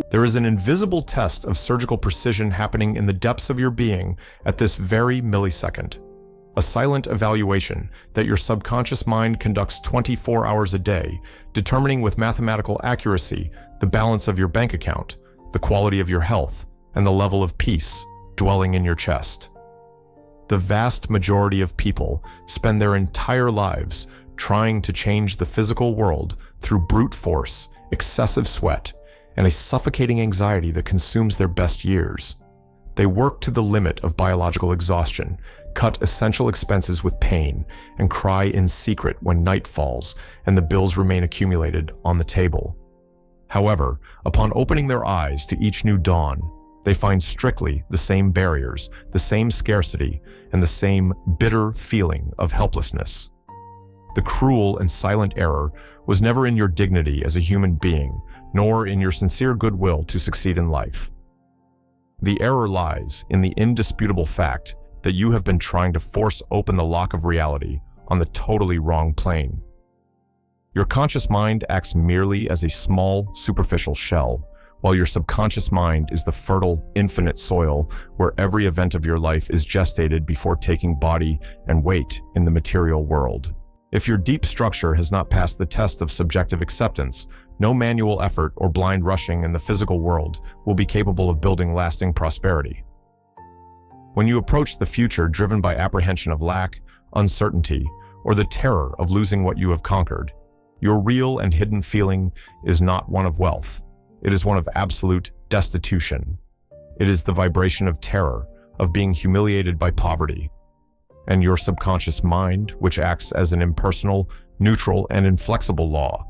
There is an invisible test of surgical precision happening in the depths of your being at this very millisecond. A silent evaluation that your subconscious mind conducts 24 hours a day, determining with mathematical accuracy the balance of your bank account, the quality of your health, and the level of peace dwelling in your chest. The vast majority of people spend their entire lives trying to change the physical world through brute force, excessive sweat, and a suffocating anxiety that consumes their best years. They work to the limit of biological exhaustion, cut essential expenses with pain, and cry in secret when night falls and the bills remain accumulated on the table. However, upon opening their eyes to each new dawn, they find strictly the same barriers, the same scarcity, and the same bitter feeling of helplessness. The cruel and silent error was never in your dignity as a human being, nor in your sincere goodwill to succeed in life. The error lies in the indisputable fact that you have been trying to force open the lock of reality on the totally wrong plane. Your conscious mind acts merely as a small, superficial shell, while your subconscious mind is the fertile, infinite soil where every event of your life is gestated before taking body and weight in the material world. If your deep structure has not passed the test of subjective acceptance, no manual effort or blind rushing in the physical world will be capable of building lasting prosperity. When you approach the future driven by apprehension of lack, uncertainty, or the terror of losing what you have conquered, your real and hidden feeling is not one of wealth. It is one of absolute destitution. It is the vibration of terror, of being humiliated by poverty. And your subconscious mind, which acts as an impersonal, neutral, and inflexible law,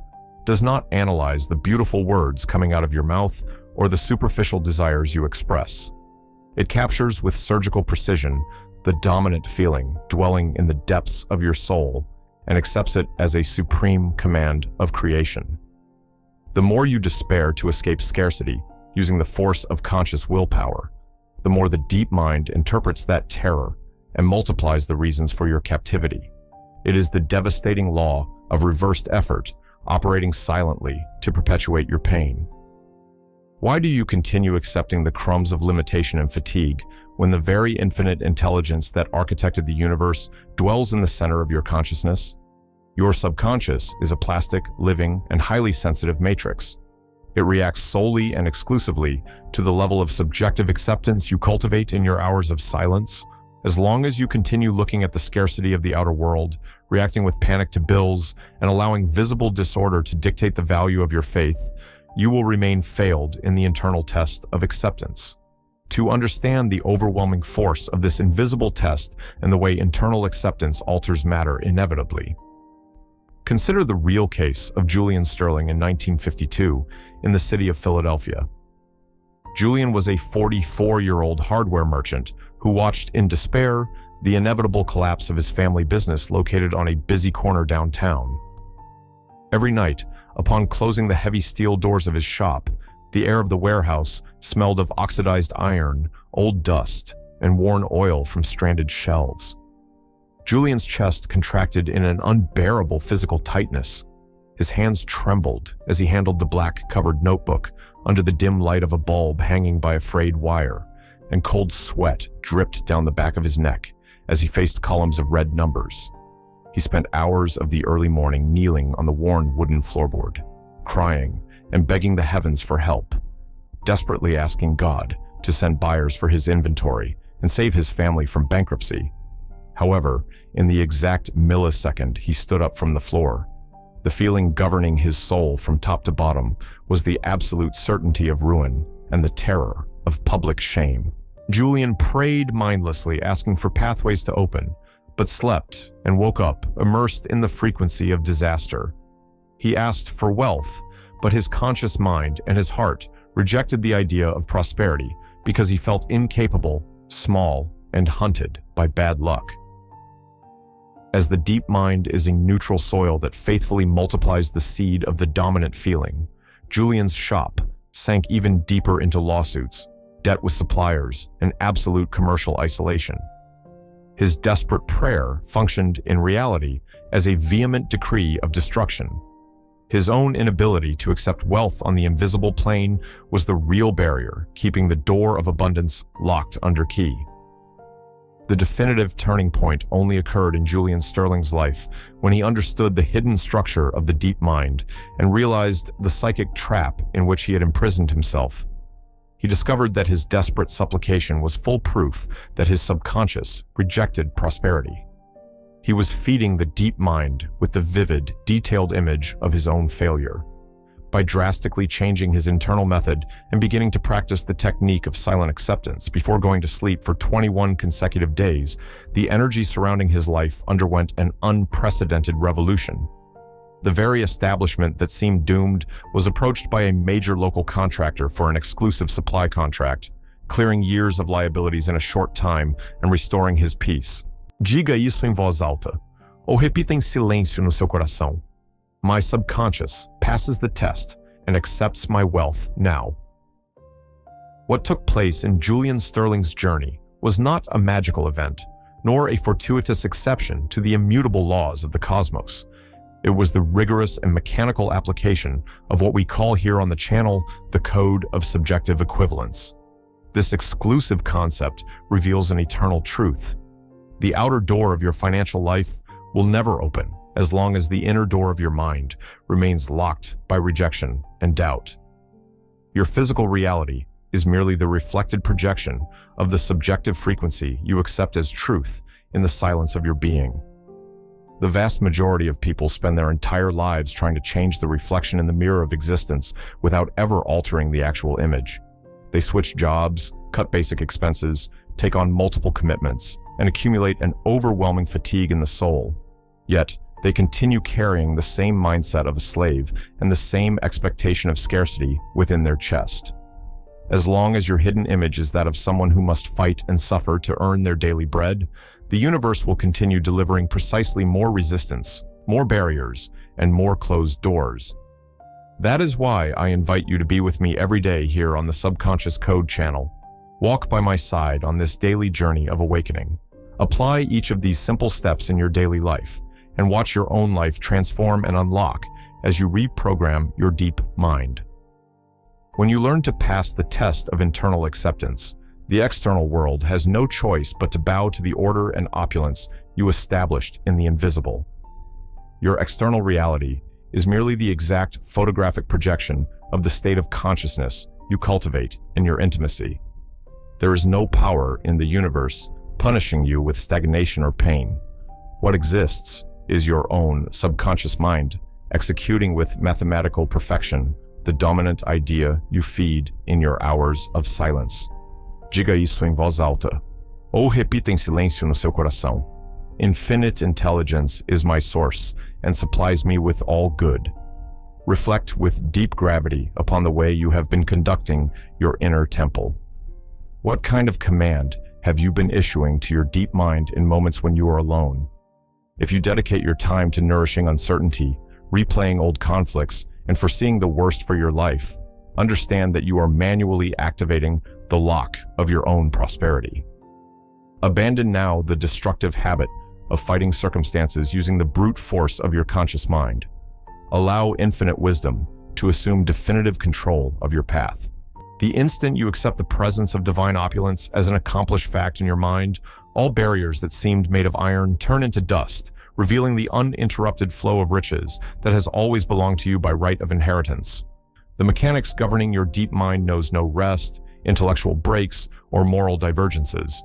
does not analyze the beautiful words coming out of your mouth or the superficial desires you express. It captures with surgical precision the dominant feeling dwelling in the depths of your soul and accepts it as a supreme command of creation. The more you despair to escape scarcity using the force of conscious willpower, the more the deep mind interprets that terror and multiplies the reasons for your captivity. It is the devastating law of reversed effort operating silently to perpetuate your pain. Why do you continue accepting the crumbs of limitation and fatigue when the very infinite intelligence that architected the universe dwells in the center of your consciousness? Your subconscious is a plastic, living, and highly sensitive matrix. It reacts solely and exclusively to the level of subjective acceptance you cultivate in your hours of silence. As long as you continue looking at the scarcity of the outer world, reacting with panic to bills, and allowing visible disorder to dictate the value of your faith, you will remain failed in the internal test of acceptance. To understand the overwhelming force of this invisible test and the way internal acceptance alters matter inevitably, consider the real case of Julian Sterling in 1952 in the city of Philadelphia. Julian was a 44-year-old hardware merchant who watched in despair the inevitable collapse of his family business located on a busy corner downtown. Every night, upon closing the heavy steel doors of his shop, the air of the warehouse smelled of oxidized iron, old dust, and worn oil from stranded shelves. Julian's chest contracted in an unbearable physical tightness. His hands trembled as he handled the black-covered notebook under the dim light of a bulb hanging by a frayed wire, and cold sweat dripped down the back of his neck as he faced columns of red numbers. He spent hours of the early morning kneeling on the worn wooden floorboard, crying and begging the heavens for help, desperately asking God to send buyers for his inventory and save his family from bankruptcy. However, in the exact millisecond he stood up from the floor, the feeling governing his soul from top to bottom was the absolute certainty of ruin and the terror of public shame. Julian prayed mindlessly, asking for pathways to open, but slept and woke up immersed in the frequency of disaster. He asked for wealth, but his conscious mind and his heart rejected the idea of prosperity because he felt incapable, small, and hunted by bad luck. As the deep mind is a neutral soil that faithfully multiplies the seed of the dominant feeling, Julian's shop sank even deeper into lawsuits, debt with suppliers, and absolute commercial isolation. His desperate prayer functioned in reality as a vehement decree of destruction. His own inability to accept wealth on the invisible plane was the real barrier, keeping the door of abundance locked under key. The definitive turning point only occurred in Julian Sterling's life when he understood the hidden structure of the deep mind and realized the psychic trap in which he had imprisoned himself. He discovered that his desperate supplication was full proof that his subconscious rejected prosperity. He was feeding the deep mind with the vivid, detailed image of his own failure. By drastically changing his internal method and beginning to practice the technique of silent acceptance before going to sleep for 21 consecutive days, the energy surrounding his life underwent an unprecedented revolution. The very establishment that seemed doomed was approached by a major local contractor for an exclusive supply contract, clearing years of liabilities in a short time and restoring his peace. Diga isso em voz alta, ou repita em silêncio no seu coração. My subconscious passes the test and accepts my wealth now. What took place in Julian Sterling's journey was not a magical event, nor a fortuitous exception to the immutable laws of the cosmos. It was the rigorous and mechanical application of what we call here on the channel the code of subjective equivalence. This exclusive concept reveals an eternal truth. The outer door of your financial life will never open as long as the inner door of your mind remains locked by rejection and doubt. Your physical reality is merely the reflected projection of the subjective frequency you accept as truth in the silence of your being. The vast majority of people spend their entire lives trying to change the reflection in the mirror of existence without ever altering the actual image. They switch jobs, cut basic expenses, take on multiple commitments, and accumulate an overwhelming fatigue in the soul. Yet, they continue carrying the same mindset of a slave and the same expectation of scarcity within their chest. As long as your hidden image is that of someone who must fight and suffer to earn their daily bread, the universe will continue delivering precisely more resistance, more barriers, and more closed doors. That is why I invite you to be with me every day here on the Subconscious Code channel. Walk by my side on this daily journey of awakening. Apply each of these simple steps in your daily life, and watch your own life transform and unlock as you reprogram your deep mind. When you learn to pass the test of internal acceptance, the external world has no choice but to bow to the order and opulence you established in the invisible. Your external reality is merely the exact photographic projection of the state of consciousness you cultivate in your intimacy. There is no power in the universe punishing you with stagnation or pain. What exists is your own subconscious mind, executing with mathematical perfection the dominant idea you feed in your hours of silence. Diga isso em voz alta, ou repita em silêncio no seu coração. Infinite intelligence is my source and supplies me with all good. Reflect with deep gravity upon the way you have been conducting your inner temple. What kind of command have you been issuing to your deep mind in moments when you are alone? If you dedicate your time to nourishing uncertainty, replaying old conflicts, and foreseeing the worst for your life, understand that you are manually activating the lock of your own prosperity. Abandon now the destructive habit of fighting circumstances using the brute force of your conscious mind. Allow infinite wisdom to assume definitive control of your path. The instant you accept the presence of divine opulence as an accomplished fact in your mind, all barriers that seemed made of iron turn into dust, revealing the uninterrupted flow of riches that has always belonged to you by right of inheritance. The mechanics governing your deep mind knows no rest, intellectual breaks, or moral divergences.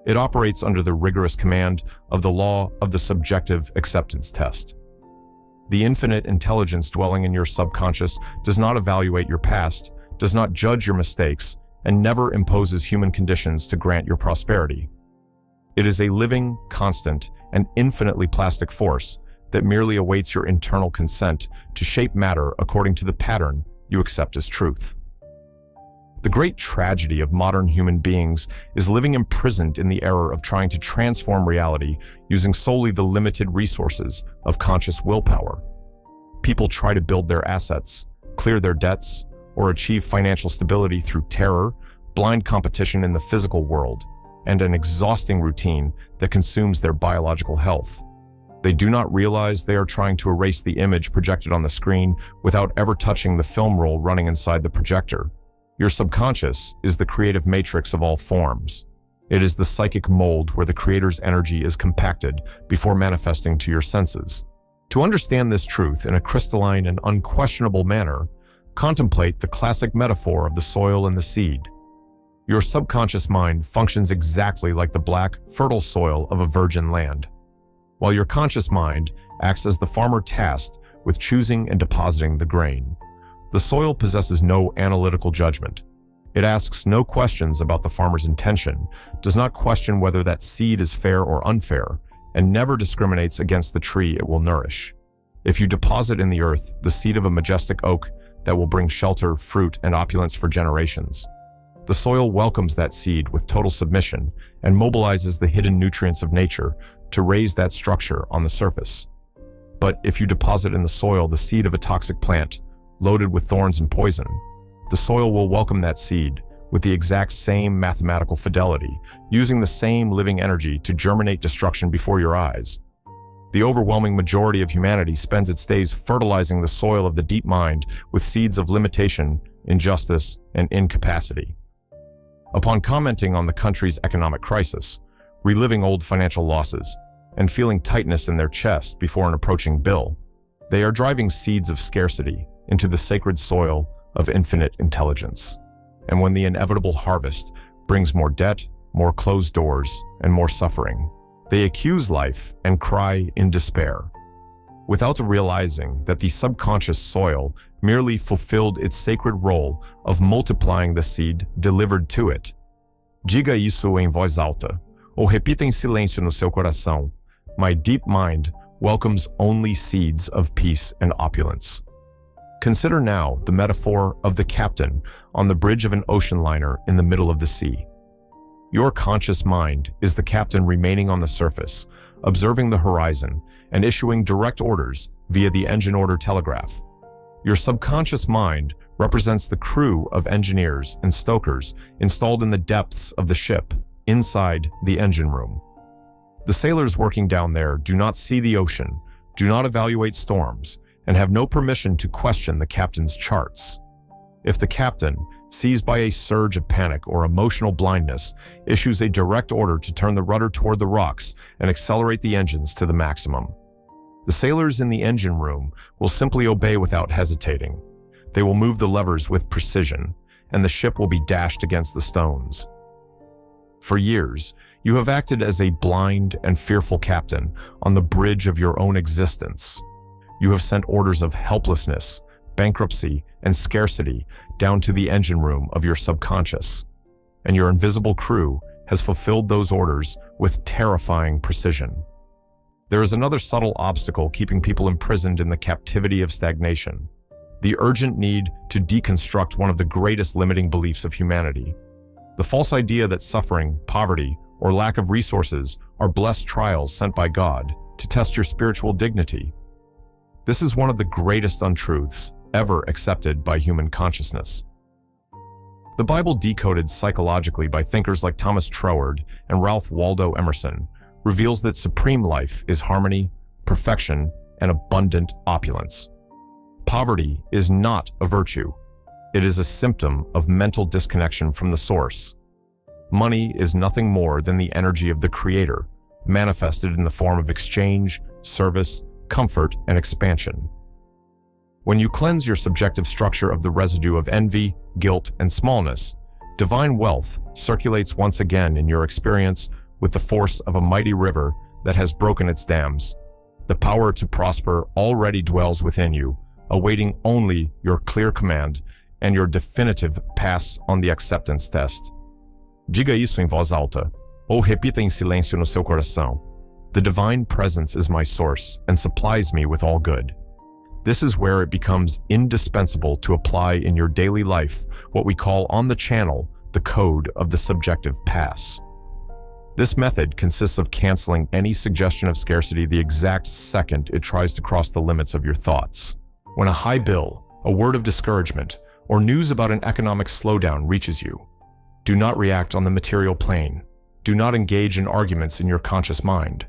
It operates under the rigorous command of the law of the subjective acceptance test. The infinite intelligence dwelling in your subconscious does not evaluate your past, does not judge your mistakes, and never imposes human conditions to grant your prosperity. It is a living, constant, and infinitely plastic force that merely awaits your internal consent to shape matter according to the pattern you accept as truth. The great tragedy of modern human beings is living imprisoned in the error of trying to transform reality using solely the limited resources of conscious willpower. People try to build their assets, clear their debts, or achieve financial stability through terror, blind competition in the physical world, and an exhausting routine that consumes their biological health. They do not realize they are trying to erase the image projected on the screen without ever touching the film roll running inside the projector. Your subconscious is the creative matrix of all forms. It is the psychic mold where the creator's energy is compacted before manifesting to your senses. To understand this truth in a crystalline and unquestionable manner, contemplate the classic metaphor of the soil and the seed. Your subconscious mind functions exactly like the black, fertile soil of a virgin land, while your conscious mind acts as the farmer tasked with choosing and depositing the grain. The soil possesses no analytical judgment. It asks no questions about the farmer's intention, does not question whether that seed is fair or unfair, and never discriminates against the tree it will nourish. If you deposit in the earth the seed of a majestic oak that will bring shelter, fruit, and opulence for generations, the soil welcomes that seed with total submission and mobilizes the hidden nutrients of nature to raise that structure on the surface. But if you deposit in the soil the seed of a toxic plant, loaded with thorns and poison, the soil will welcome that seed with the exact same mathematical fidelity, using the same living energy to germinate destruction before your eyes. The overwhelming majority of humanity spends its days fertilizing the soil of the deep mind with seeds of limitation, injustice, and incapacity. Upon commenting on the country's economic crisis, reliving old financial losses, and feeling tightness in their chest before an approaching bill, they are driving seeds of scarcity into the sacred soil of infinite intelligence. And when the inevitable harvest brings more debt, more closed doors, and more suffering, they accuse life and cry in despair, without realizing that the subconscious soil merely fulfilled its sacred role of multiplying the seed delivered to it. Diga isso em voz alta, ou repita em silêncio no seu coração. My deep mind welcomes only seeds of peace and opulence. Consider now the metaphor of the captain on the bridge of an ocean liner in the middle of the sea. Your conscious mind is the captain remaining on the surface, observing the horizon and issuing direct orders via the engine order telegraph. Your subconscious mind represents the crew of engineers and stokers installed in the depths of the ship, inside the engine room. The sailors working down there do not see the ocean, do not evaluate storms, and have no permission to question the captain's charts. If the captain, seized by a surge of panic or emotional blindness, issues a direct order to turn the rudder toward the rocks and accelerate the engines to the maximum, the sailors in the engine room will simply obey without hesitating. They will move the levers with precision, and the ship will be dashed against the stones. For years, you have acted as a blind and fearful captain on the bridge of your own existence. You have sent orders of helplessness, bankruptcy, and scarcity down to the engine room of your subconscious, and your invisible crew has fulfilled those orders with terrifying precision. There is another subtle obstacle keeping people imprisoned in the captivity of stagnation: the urgent need to deconstruct one of the greatest limiting beliefs of humanity, the false idea that suffering, poverty, or lack of resources are blessed trials sent by God to test your spiritual dignity. This is one of the greatest untruths ever accepted by human consciousness. The Bible, decoded psychologically by thinkers like Thomas Troward and Ralph Waldo Emerson, reveals that supreme life is harmony, perfection, and abundant opulence. Poverty is not a virtue. It is a symptom of mental disconnection from the source. Money is nothing more than the energy of the Creator, manifested in the form of exchange, service, comfort, and expansion. When you cleanse your subjective structure of the residue of envy, guilt, and smallness, divine wealth circulates once again in your experience with the force of a mighty river that has broken its dams. The power to prosper already dwells within you, awaiting only your clear command and your definitive pass on the acceptance test. Diga isso em voz alta, ou repita em silêncio no seu coração. The divine presence is my source and supplies me with all good. This is where it becomes indispensable to apply in your daily life what we call on the channel the code of the subjective pass. This method consists of canceling any suggestion of scarcity the exact second it tries to cross the limits of your thoughts. When a high bill, a word of discouragement, or news about an economic slowdown reaches you, do not react on the material plane. Do not engage in arguments in your conscious mind.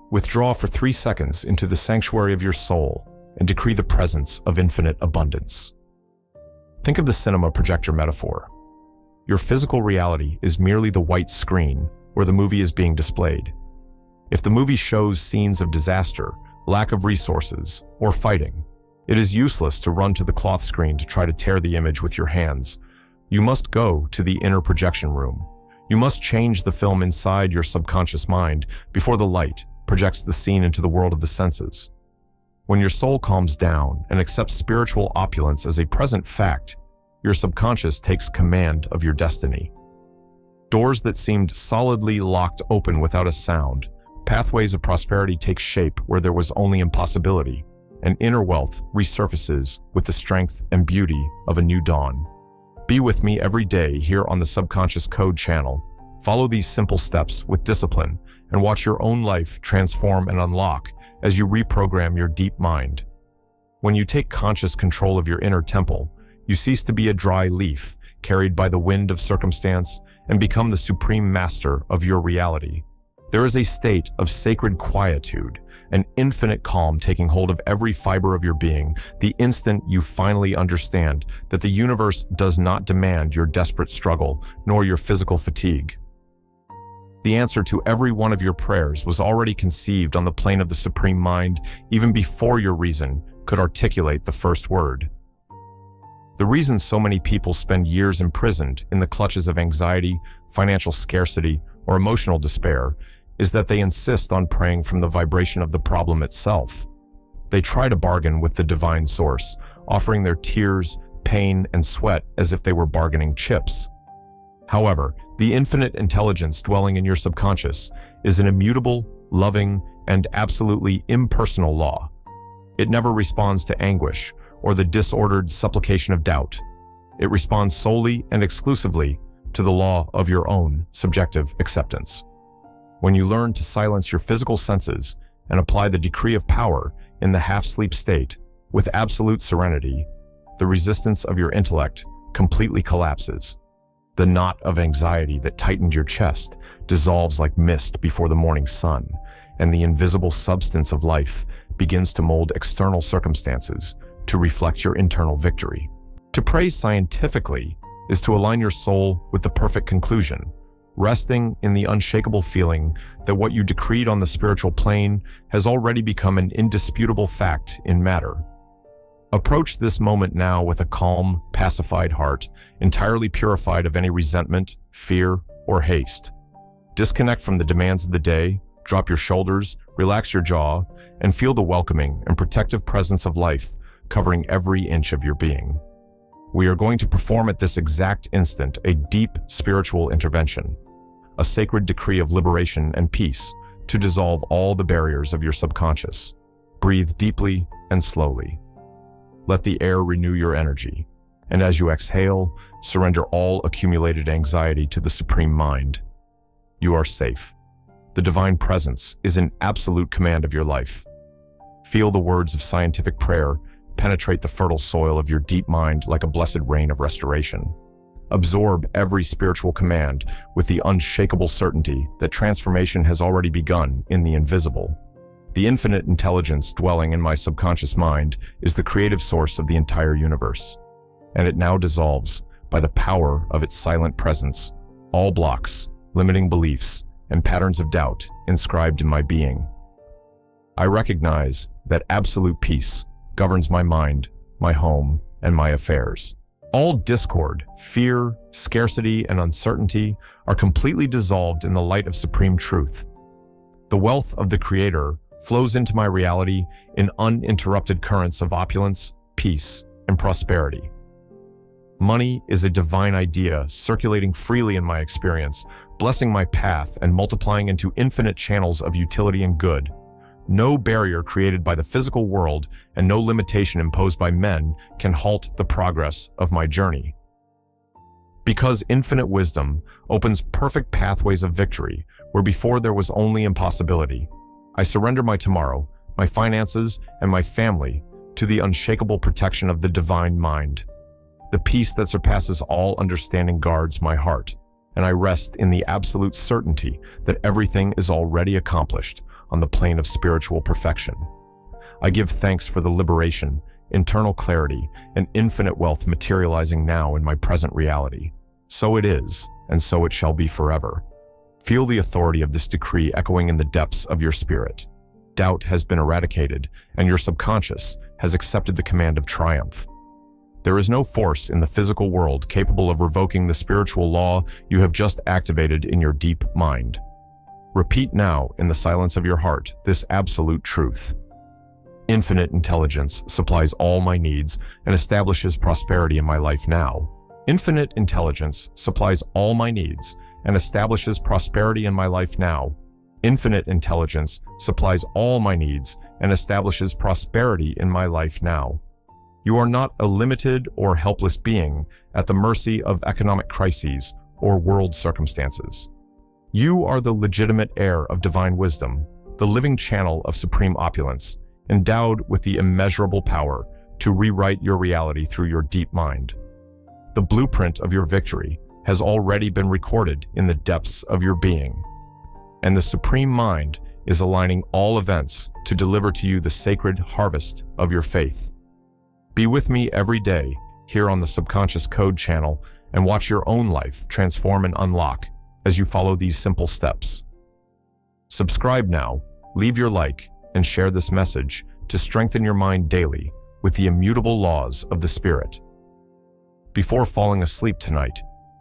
Withdraw for 3 seconds into the sanctuary of your soul and decree the presence of infinite abundance. Think of the cinema projector metaphor. Your physical reality is merely the white screen where the movie is being displayed. If the movie shows scenes of disaster, lack of resources, or fighting, it is useless to run to the cloth screen to try to tear the image with your hands. You must go to the inner projection room. You must change the film inside your subconscious mind before the light projects the scene into the world of the senses. When your soul calms down and accepts spiritual opulence as a present fact, your subconscious takes command of your destiny. Doors that seemed solidly locked open without a sound, pathways of prosperity take shape where there was only impossibility, and inner wealth resurfaces with the strength and beauty of a new dawn. Be with me every day here on the Subconscious Code channel. Follow these simple steps with discipline and watch your own life transform and unlock as you reprogram your deep mind. When you take conscious control of your inner temple, you cease to be a dry leaf carried by the wind of circumstance and become the supreme master of your reality. There is a state of sacred quietude, an infinite calm taking hold of every fiber of your being the instant you finally understand that the universe does not demand your desperate struggle nor your physical fatigue. The answer to every one of your prayers was already conceived on the plane of the Supreme Mind even before your reason could articulate the first word. The reason so many people spend years imprisoned in the clutches of anxiety, financial scarcity, or emotional despair is that they insist on praying from the vibration of the problem itself. They try to bargain with the divine source, offering their tears, pain, and sweat as if they were bargaining chips. However, the infinite intelligence dwelling in your subconscious is an immutable, loving, and absolutely impersonal law. It never responds to anguish or the disordered supplication of doubt. It responds solely and exclusively to the law of your own subjective acceptance. When you learn to silence your physical senses and apply the decree of power in the half-sleep state with absolute serenity, the resistance of your intellect completely collapses. The knot of anxiety that tightened your chest dissolves like mist before the morning sun, and the invisible substance of life begins to mold external circumstances to reflect your internal victory. To pray scientifically is to align your soul with the perfect conclusion, resting in the unshakable feeling that what you decreed on the spiritual plane has already become an indisputable fact in matter. Approach this moment now with a calm, pacified heart, entirely purified of any resentment, fear, or haste. Disconnect from the demands of the day, drop your shoulders, relax your jaw, and feel the welcoming and protective presence of life covering every inch of your being. We are going to perform at this exact instant a deep spiritual intervention, a sacred decree of liberation and peace to dissolve all the barriers of your subconscious. Breathe deeply and slowly. Let the air renew your energy, and as you exhale, surrender all accumulated anxiety to the Supreme Mind. You are safe. The Divine Presence is in absolute command of your life. Feel the words of scientific prayer penetrate the fertile soil of your deep mind like a blessed rain of restoration. Absorb every spiritual command with the unshakable certainty that transformation has already begun in the invisible. The infinite intelligence dwelling in my subconscious mind is the creative source of the entire universe, and it now dissolves, by the power of its silent presence, all blocks, limiting beliefs, and patterns of doubt inscribed in my being. I recognize that absolute peace governs my mind, my home, and my affairs. All discord, fear, scarcity, and uncertainty are completely dissolved in the light of supreme truth. The wealth of the Creator flows into my reality in uninterrupted currents of opulence, peace, and prosperity. Money is a divine idea circulating freely in my experience, blessing my path and multiplying into infinite channels of utility and good. No barrier created by the physical world and no limitation imposed by men can halt the progress of my journey. Because infinite wisdom opens perfect pathways of victory where before there was only impossibility, I surrender my tomorrow, my finances, and my family to the unshakable protection of the Divine Mind. The peace that surpasses all understanding guards my heart, and I rest in the absolute certainty that everything is already accomplished, on the plane of spiritual perfection. I give thanks for the liberation, internal clarity, and infinite wealth materializing now in my present reality. So it is, and so it shall be forever. Feel the authority of this decree echoing in the depths of your spirit. Doubt has been eradicated, and your subconscious has accepted the command of triumph. There is no force in the physical world capable of revoking the spiritual law you have just activated in your deep mind. Repeat now, in the silence of your heart, this absolute truth. Infinite intelligence supplies all my needs and establishes prosperity in my life now. Infinite intelligence supplies all my needs and establishes prosperity in my life now. Infinite intelligence supplies all my needs and establishes prosperity in my life now. You are not a limited or helpless being at the mercy of economic crises or world circumstances. You are the legitimate heir of divine wisdom, the living channel of supreme opulence, endowed with the immeasurable power to rewrite your reality through your deep mind. The blueprint of your victory has already been recorded in the depths of your being, and the supreme mind is aligning all events to deliver to you the sacred harvest of your faith. Be with me every day here on the Subconscious Code channel and watch your own life transform and unlock as you follow these simple steps. Subscribe now, leave your like, and share this message to strengthen your mind daily with the immutable laws of the Spirit. Before falling asleep tonight,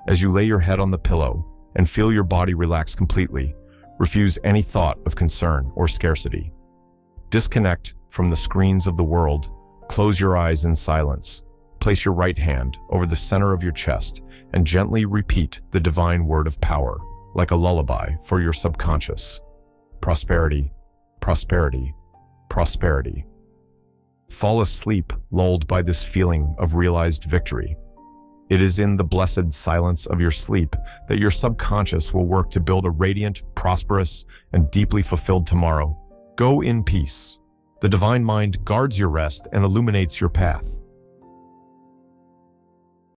as you lay your head on the pillow and feel your body relax completely, refuse any thought of concern or scarcity. Disconnect from the screens of the world. Close your eyes in silence. Place your right hand over the center of your chest and gently repeat the divine word of power, like a lullaby for your subconscious. Prosperity, prosperity, prosperity. Fall asleep lulled by this feeling of realized victory. It is in the blessed silence of your sleep that your subconscious will work to build a radiant, prosperous, and deeply fulfilled tomorrow. Go in peace. The divine mind guards your rest and illuminates your path.